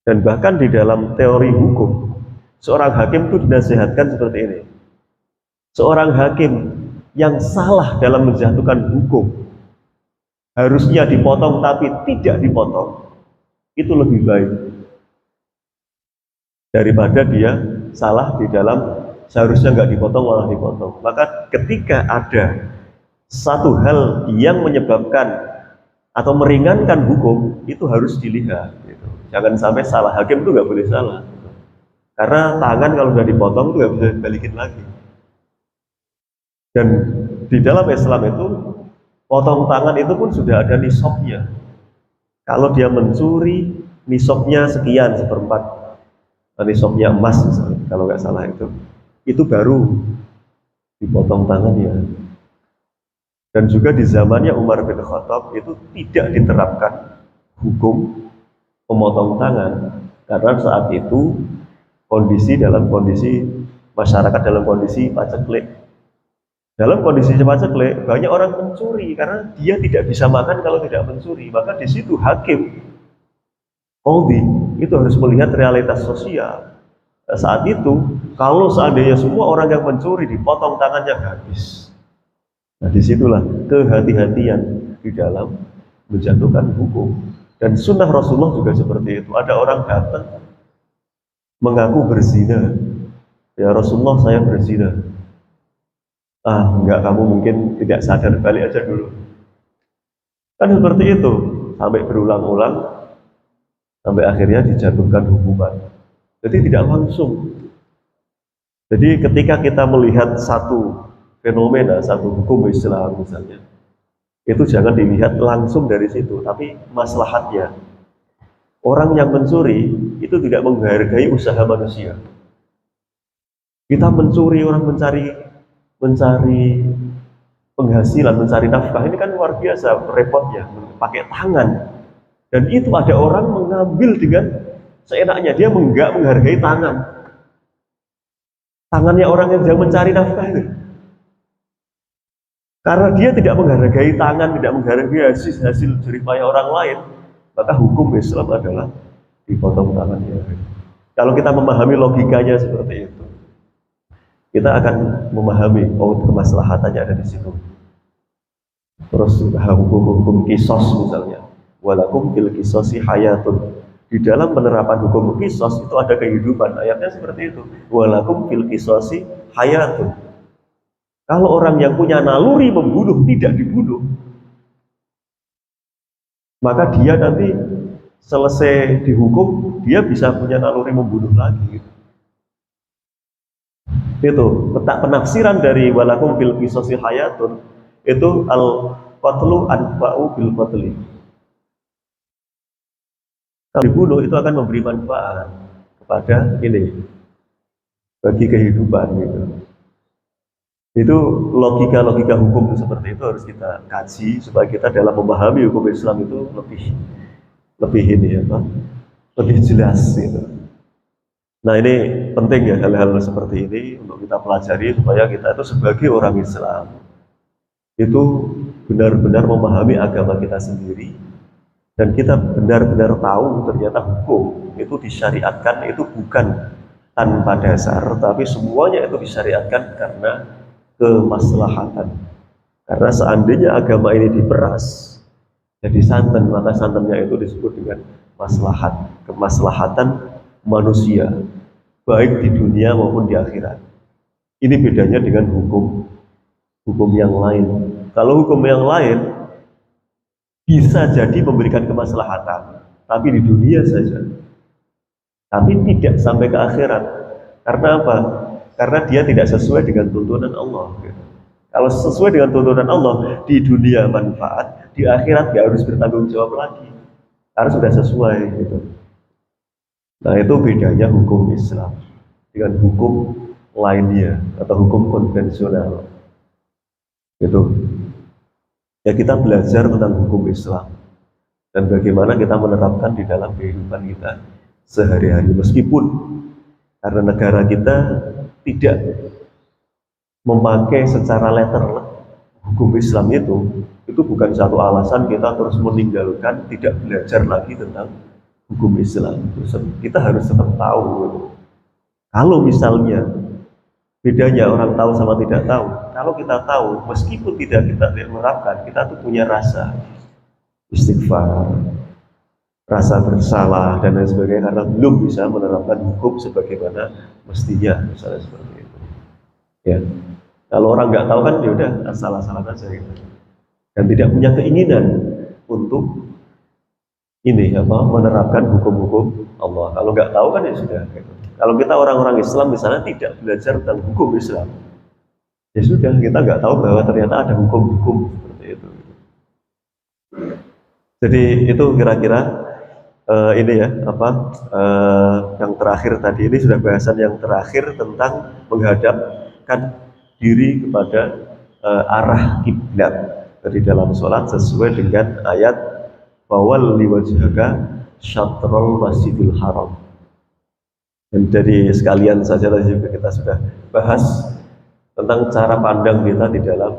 Dan bahkan di dalam teori hukum, seorang hakim itu dinasihatkan seperti ini. Seorang hakim yang salah dalam menjatuhkan hukum, harusnya dipotong tapi tidak dipotong, itu lebih baik daripada dia salah di dalam seharusnya nggak dipotong malah dipotong. Maka ketika ada satu hal yang menyebabkan atau meringankan hukum, itu harus dilihat gitu. Jangan sampai salah, hakim itu nggak boleh salah, karena tangan kalau sudah dipotong itu nggak bisa dibalikin lagi. Dan di dalam Islam itu potong tangan itu pun sudah ada nisabnya. Kalau dia mencuri, nisabnya sekian, 1/4 nisabnya emas misalnya, kalau nggak salah itu baru dipotong tangannya. Dan juga di zamannya Umar bin Khattab itu tidak diterapkan hukum memotong tangan, karena saat itu dalam kondisi masyarakat dalam kondisi paceklik. Dalam kondisi paceklik banyak orang mencuri karena dia tidak bisa makan kalau tidak mencuri. Maka di situ hakim, Qadhi itu harus melihat realitas sosial. Nah, saat itu, kalau seandainya semua orang yang mencuri dipotong tangannya habis. Nah, disitulah kehati-hatian di dalam menjatuhkan hukum. Dan sunnah Rasulullah juga seperti itu. Ada orang datang mengaku berzina. Ya Rasulullah, saya berzina. Ah, enggak, kamu mungkin tidak sadar, balik aja dulu. Kan seperti itu, sampai berulang-ulang, sampai akhirnya dijatuhkan hukuman. Jadi tidak langsung. Jadi ketika kita melihat satu fenomena, satu hukum Islam misalnya, itu jangan dilihat langsung dari situ, tapi maslahatnya. Orang yang mencuri itu tidak menghargai usaha manusia. Kita mencuri, orang mencari penghasilan, mencari nafkah, ini kan luar biasa repotnya, pakai tangan. Dan itu ada orang mengambil dengan seenaknya, dia enggak menghargai tangannya orang yang sedang mencari nafkah itu. Karena dia tidak menghargai tangan, tidak menghargai hasil jeripaya orang lain, maka hukum Islam adalah dipotong tangannya. Kalau kita memahami logikanya seperti itu, kita akan memahami, oh kemaslahatannya ada di situ. Terus hukum kisos misalnya, walakum fil kisosi hayatun. Di dalam penerapan hukum kisos itu ada kehidupan. Ayatnya seperti itu. Walakum fil kisosi hayatun. Kalau orang yang punya naluri membunuh tidak dibunuh, maka dia nanti selesai dihukum, dia bisa punya naluri membunuh lagi. Itu letak penafsiran dari walakum fil qisosi hayatun, itu al qatlu anfa'u bil qatli. Kalau dibunuh itu akan memberi manfaat kepada ini, bagi kehidupan gitu. Itu logika hukum seperti itu harus kita kaji supaya kita dalam memahami hukum Islam itu lebih ini ya, lebih jelas gitu. Nah ini penting ya, hal-hal seperti ini untuk kita pelajari supaya kita itu sebagai orang Islam itu benar-benar memahami agama kita sendiri dan kita benar-benar tahu ternyata hukum itu disyariatkan itu bukan tanpa dasar, tapi semuanya itu disyariatkan karena kemaslahatan. Karena seandainya agama ini diperas jadi santan, maka santannya itu disebut dengan maslahat, kemaslahatan manusia, baik di dunia maupun di akhirat. Ini bedanya dengan hukum yang lain. Kalau hukum yang lain bisa jadi memberikan kemaslahatan, tapi di dunia saja, tapi tidak sampai ke akhirat. Karena apa? Karena dia tidak sesuai dengan tuntunan Allah. Kalau sesuai dengan tuntunan Allah, di dunia manfaat, di akhirat nggak harus bertanggung jawab lagi, harus sudah sesuai gitu. Nah itu bedanya hukum Islam dengan hukum lainnya atau hukum konvensional. Gitu. Ya kita belajar tentang hukum Islam dan bagaimana kita menerapkan di dalam kehidupan kita sehari-hari. Meskipun karena negara kita tidak memakai secara letter hukum Islam itu bukan satu alasan kita terus meninggalkan, tidak belajar lagi tentang hukum Islam. Kita harus tetap tahu. Kalau misalnya bedanya orang tahu sama tidak tahu, kalau kita tahu meskipun tidak kita menerapkan, kita tuh punya rasa istighfar, rasa bersalah dan lain sebagainya karena belum bisa menerapkan hukum sebagaimana mestinya, misalnya seperti itu. Ya, kalau orang nggak tahu kan ya udah salah-salah saja gitu. Dan tidak punya keinginan untuk ini menerapkan hukum-hukum Allah. Kalau nggak tahu kan ya sudah. Gitu. Kalau kita orang-orang Islam misalnya tidak belajar tentang hukum Islam, ya sudah kita nggak tahu bahwa ternyata ada hukum-hukum seperti itu. Jadi itu kira-kira ini ya yang terakhir tadi ini sudah bahasan yang terakhir tentang menghadapkan diri kepada arah kiblat dari dalam sholat sesuai dengan ayat fawalli wajhaka syatrul masjidil haram. Dan dari sekalian saja tadi juga kita sudah bahas tentang cara pandang kita di dalam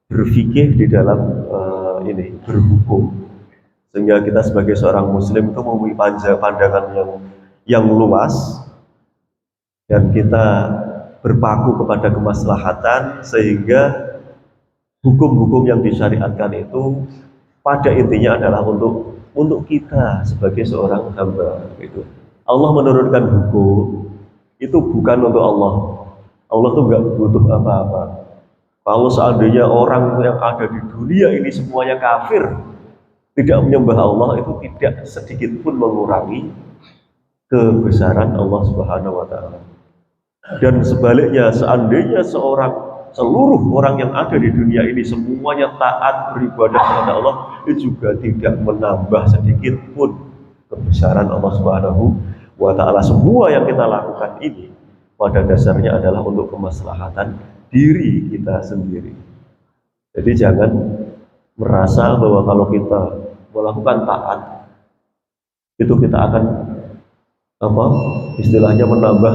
berfikih, di dalam berhukum. Sehingga kita sebagai seorang muslim itu mempunyai pandangan yang luas, dan kita berpaku kepada kemaslahatan, sehingga hukum-hukum yang disyariatkan itu pada intinya adalah untuk kita sebagai seorang hamba. Gitu. Allah menurunkan hukum itu bukan untuk Allah. Allah tuh nggak butuh apa-apa. Kalau seandainya orang yang ada di dunia ini semuanya kafir, tidak menyembah Allah, itu tidak sedikit pun mengurangi kebesaran Allah Subhanahu wa taala. Dan sebaliknya, seandainya seluruh orang yang ada di dunia ini semuanya taat beribadah kepada Allah, itu juga tidak menambah sedikit pun kebesaran Allah Subhanahu wa taala. Semua yang kita lakukan ini pada dasarnya adalah untuk kemaslahatan diri kita sendiri. Jadi jangan merasa bahwa kalau kita melakukan taat itu kita akan istilahnya menambah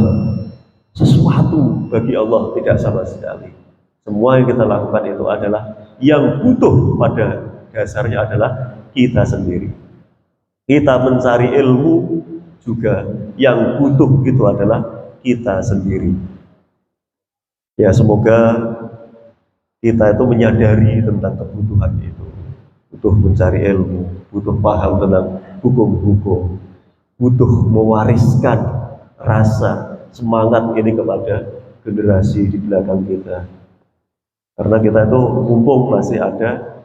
sesuatu bagi Allah. Tidak sama sekali. Semua yang kita lakukan itu adalah yang butuh pada dasarnya adalah kita sendiri. Kita mencari ilmu juga yang butuh itu adalah kita sendiri. Ya, semoga kita itu menyadari tentang kebutuhan itu. Butuh mencari ilmu, butuh paham tentang hukum-hukum, butuh mewariskan rasa semangat ini kepada generasi di belakang kita. Karena kita itu mumpung masih ada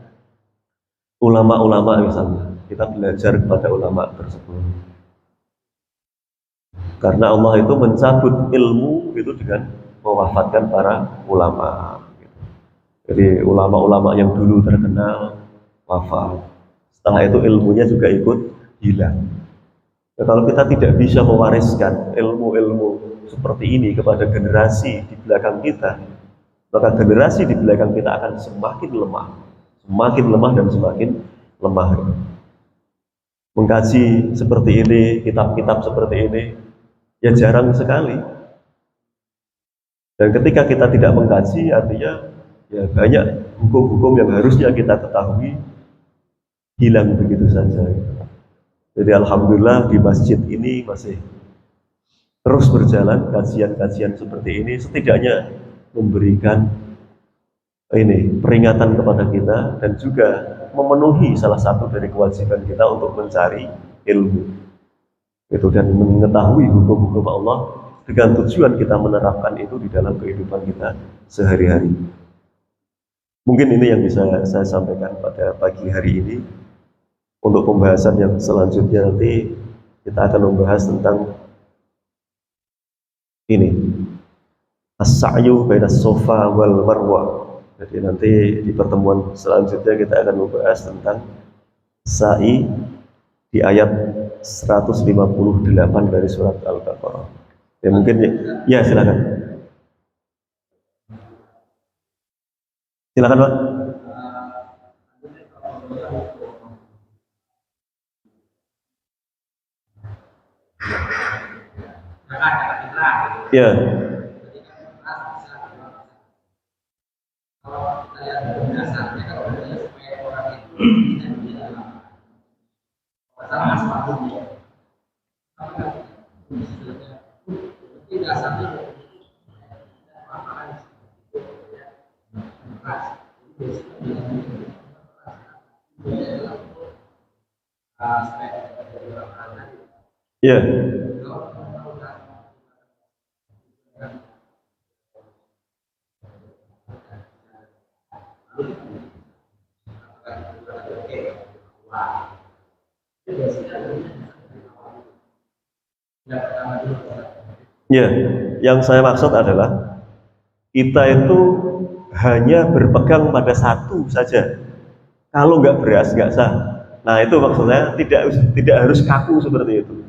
ulama-ulama misalnya, kita belajar kepada ulama tersebut. Karena Allah itu mencabut ilmu itu dengan mewafatkan para ulama. Jadi ulama-ulama yang dulu terkenal wafat. Setelah itu ilmunya juga ikut hilang. Ya, kalau kita tidak bisa mewariskan ilmu-ilmu seperti ini kepada generasi di belakang kita, maka generasi di belakang kita akan semakin lemah dan semakin lemah. Mengkaji seperti ini, kitab-kitab seperti ini, ya jarang sekali. Dan ketika kita tidak mengkaji, artinya ya banyak hukum-hukum yang harusnya kita ketahui hilang begitu saja. Jadi alhamdulillah di masjid ini masih terus berjalan kajian-kajian seperti ini, setidaknya memberikan peringatan kepada kita dan juga memenuhi salah satu dari kewajiban kita untuk mencari ilmu itu dan mengetahui hukum-hukum Allah dengan tujuan kita menerapkan itu di dalam kehidupan kita sehari-hari. Mungkin ini yang bisa saya sampaikan pada pagi hari ini. Untuk pembahasan yang selanjutnya nanti kita akan membahas tentang ini, as-sa'yu bainas safa wal marwah. Jadi nanti di pertemuan selanjutnya kita akan membahas tentang sa'i di ayat 158 dari surat Al-Baqarah. Ya mungkin ya silakan. Silakan Pak. Ya. Ya. Ya, yang saya maksud adalah kita itu hanya berpegang pada satu saja. Kalau nggak beras nggak sah. Nah itu maksudnya tidak harus kaku seperti itu.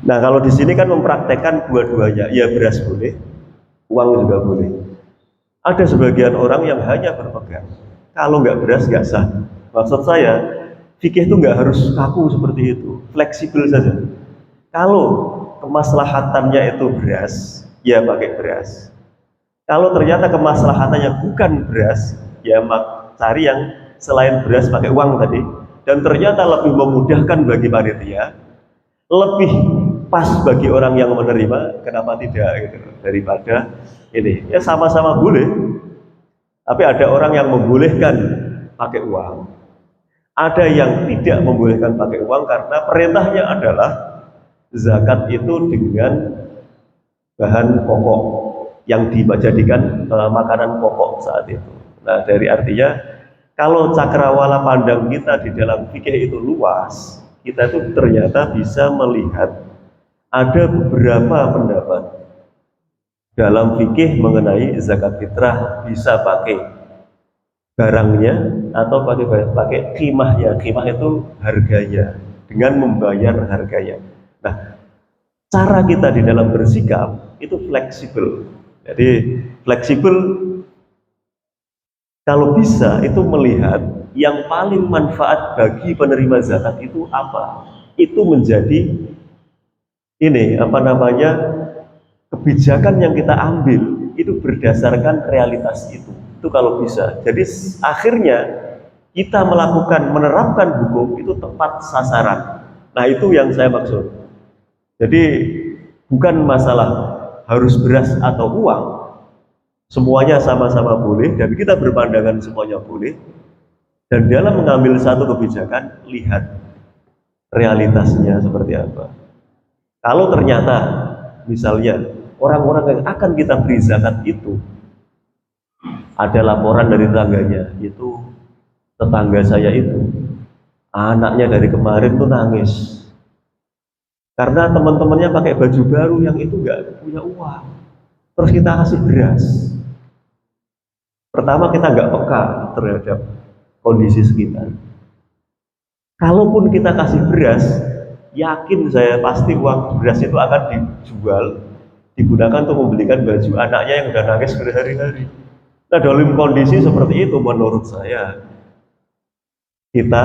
Nah kalau di sini kan mempraktekkan dua-duanya, ya beras boleh, uang juga boleh. Ada sebagian orang yang hanya berpegang, kalau nggak beras nggak sah. Maksud saya, fikih itu nggak harus kaku seperti itu, fleksibel saja. Kalau kemaslahatannya itu beras, ya pakai beras. Kalau ternyata kemaslahatannya bukan beras, ya cari yang selain beras pakai uang tadi, dan ternyata lebih memudahkan bagi panitia, lebih pas bagi orang yang menerima, kenapa tidak gitu, daripada ini. Ya sama-sama boleh, tapi ada orang yang membolehkan pakai uang, ada yang tidak membolehkan pakai uang karena perintahnya adalah zakat itu dengan bahan pokok yang dijadikan makanan pokok saat itu. Nah, dari artinya kalau cakrawala pandang kita di dalam fikih itu luas, kita itu ternyata bisa melihat ada beberapa pendapat dalam fikih mengenai zakat fitrah bisa pakai barangnya atau pakai qimahnya. Qimah itu harganya, dengan membayar harganya. Nah, cara kita di dalam bersikap itu fleksibel. Jadi fleksibel kalau bisa itu melihat yang paling manfaat bagi penerima zakat itu apa? Itu menjadi ini apa namanya, kebijakan yang kita ambil itu berdasarkan realitas itu. Itu kalau bisa. Jadi akhirnya kita menerapkan hukum itu tepat sasaran. Nah, itu yang saya maksud. Jadi bukan masalah harus beras atau uang, semuanya sama-sama boleh, dan kita berpandangan semuanya boleh. Dan dalam mengambil satu kebijakan, lihat realitasnya seperti apa. Kalau ternyata misalnya orang-orang yang akan kita beri zakat itu ada laporan dari tetangganya, itu tetangga saya itu anaknya dari kemarin tuh nangis karena teman-temannya pakai baju baru yang itu nggak punya uang, terus kita kasih beras. Pertama, kita nggak peka terhadap kondisi sekitar. Kalaupun kita kasih beras, yakin saya pasti uang beras itu akan dijual, digunakan untuk membelikan baju anaknya yang udah nangis berhari-hari. Nah, dalam kondisi seperti itu menurut saya kita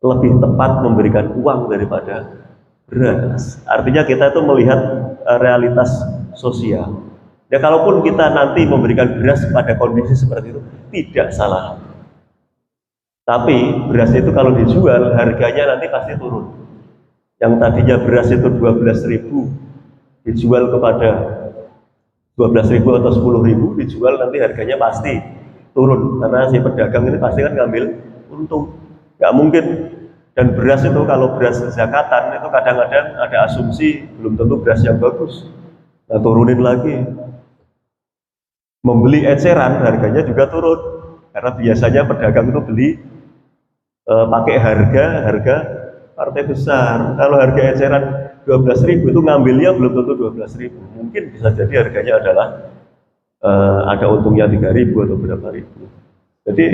lebih tepat memberikan uang daripada beras. Artinya kita itu melihat realitas sosial. Ya, kalaupun kita nanti memberikan beras pada kondisi seperti itu tidak salah. Tapi beras itu kalau dijual harganya nanti pasti turun. Yang tadinya beras itu 12.000 dijual kepada 12.000 atau 10.000, dijual nanti harganya pasti turun karena si pedagang ini pasti kan ngambil untung. Nggak mungkin. Dan beras itu kalau beras zakatan itu kadang-kadang ada asumsi belum tentu beras yang bagus. Nah, turunin lagi. Membeli eceran harganya juga turun karena biasanya pedagang itu beli pakai harga partai besar. Kalau harga eceran 12.000 itu ngambilnya belum tentu 12.000. Mungkin bisa jadi harganya adalah ada untungnya 3.000 atau berapa ribu. Jadi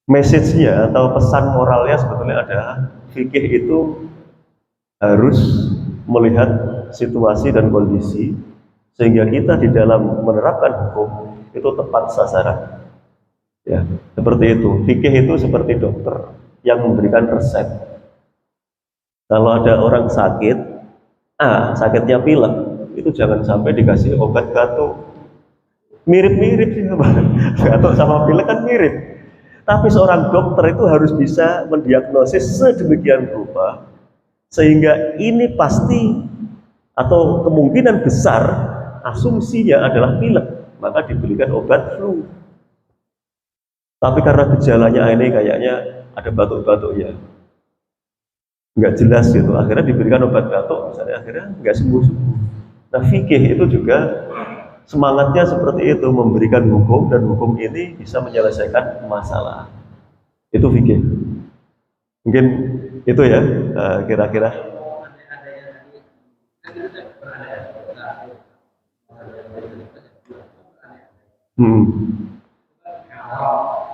message-nya atau pesan moralnya sebetulnya adalah fikih itu harus melihat situasi dan kondisi sehingga kita di dalam menerapkan hukum itu tepat sasaran. Ya, seperti itu. Fikih itu seperti dokter yang memberikan resep. Kalau ada orang sakit, sakitnya pilek, itu jangan sampai dikasih obat batuk. Mirip-mirip sih, batuk sama pilek kan mirip. Tapi seorang dokter itu harus bisa mendiagnosis sedemikian rupa sehingga ini pasti atau kemungkinan besar asumsinya adalah pilek, maka diberikan obat flu. Tapi karena gejalanya ini kayaknya ada batuk-batuknya, nggak jelas gitu, akhirnya diberikan obat batuk, misalnya akhirnya nggak sembuh-sembuh. Nah, fikih itu juga semangatnya seperti itu, memberikan hukum dan hukum ini bisa menyelesaikan masalah. Itu fikih. Mungkin itu ya kira-kira.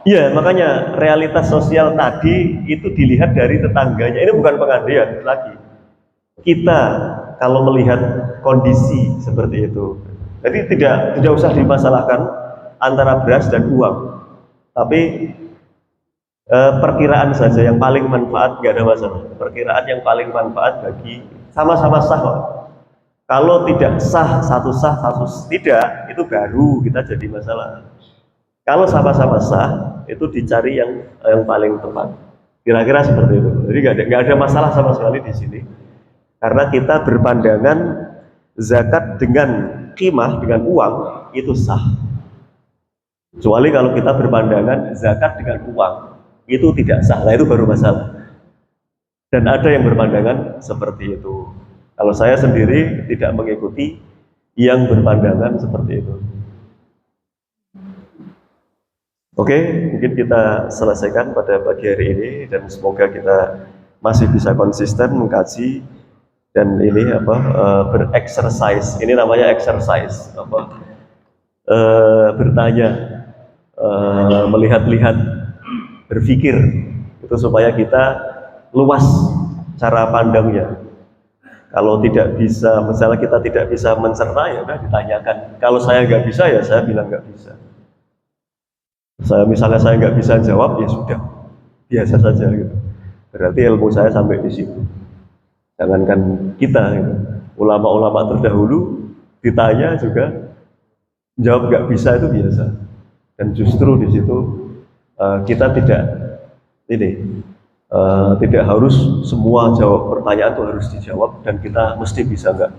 Iya, makanya realitas sosial tadi itu dilihat dari tetangganya. Ini bukan pengandaian lagi. Kita kalau melihat kondisi seperti itu, jadi tidak usah dimasalahkan antara beras dan uang. Tapi perkiraan saja yang paling manfaat, nggak ada masalah. Perkiraan yang paling manfaat bagi sama-sama sah. Kalau tidak sah, satu tidak, itu baru kita jadi masalah. Kalau sama-sama sah, itu dicari yang paling tepat. Kira-kira seperti itu. Jadi nggak ada masalah sama sekali di sini. Karena kita berpandangan zakat dengan qimah, dengan uang, itu sah. Kecuali kalau kita berpandangan zakat dengan uang, itu tidak sah. Nah itu baru masalah. Dan ada yang berpandangan seperti itu. Kalau saya sendiri tidak mengikuti yang berpandangan seperti itu. Oke, mungkin kita selesaikan pada pagi hari ini dan semoga kita masih bisa konsisten mengkaji dan ini berexercise. Ini namanya exercise, bertanya, melihat-lihat, berpikir itu supaya kita luas cara pandangnya. Kalau tidak bisa, misalnya kita tidak bisa mencerna, ya udah ditanyakan. Kalau saya nggak bisa, ya saya bilang nggak bisa. Misalnya saya nggak bisa jawab, ya sudah, biasa saja gitu. Berarti ilmu saya sampai di situ. Jangankan kita, gitu. Ulama-ulama terdahulu ditanya juga jawab nggak bisa itu biasa. Dan justru di situ kita tidak harus semua jawab pertanyaan itu harus dijawab dan kita mesti bisa nggak.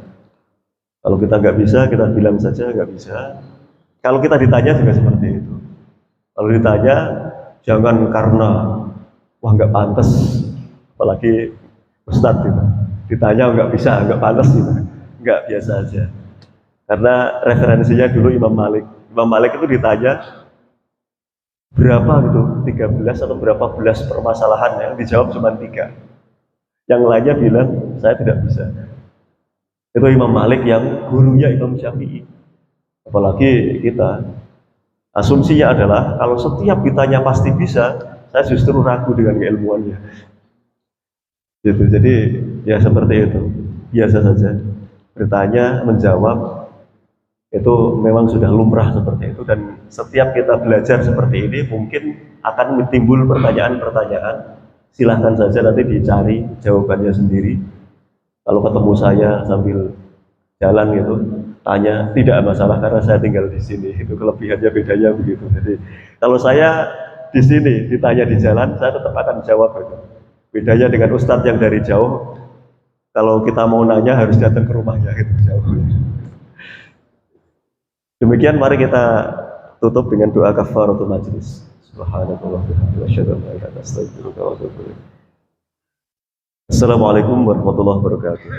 Kalau kita nggak bisa, kita bilang saja nggak bisa. Kalau kita ditanya juga seperti itu. Kalau ditanya, jangan karena wah nggak pantas, apalagi Ustadz gitu. Ditanya nggak bisa, nggak pantas gitu, nggak, biasa aja. Karena referensinya dulu Imam Malik. Imam Malik itu ditanya berapa gitu, 13 atau berapa belas permasalahan yang dijawab cuma 3. Yang lainnya bilang saya tidak bisa. Itu Imam Malik yang gurunya Imam Syafi'i. Apalagi kita. Asumsinya adalah kalau setiap ditanya pasti bisa, saya justru ragu dengan keilmuannya. Gitu. Jadi ya seperti itu, biasa saja. Bertanya, menjawab, itu memang sudah lumrah seperti itu. Dan setiap kita belajar seperti ini, mungkin akan timbul pertanyaan-pertanyaan. Silahkan saja nanti dicari jawabannya sendiri. Kalau ketemu saya sambil jalan gitu, tanya, tidak masalah karena saya tinggal di sini. Itu kelebihannya, bedanya begitu. Jadi kalau saya di sini ditanya di jalan, saya tetap akan jawab itu. Bedanya dengan ustadz yang dari jauh, kalau kita mau nanya harus datang ke rumahnya gitu jauh. Demikian, mari kita tutup dengan doa kafaratul majlis. Subhanallah wa bihamdihi asyhadu an la ilaha illa anta astaghfiruka wa atubu ilaik. Assalamualaikum warahmatullahi wabarakatuh.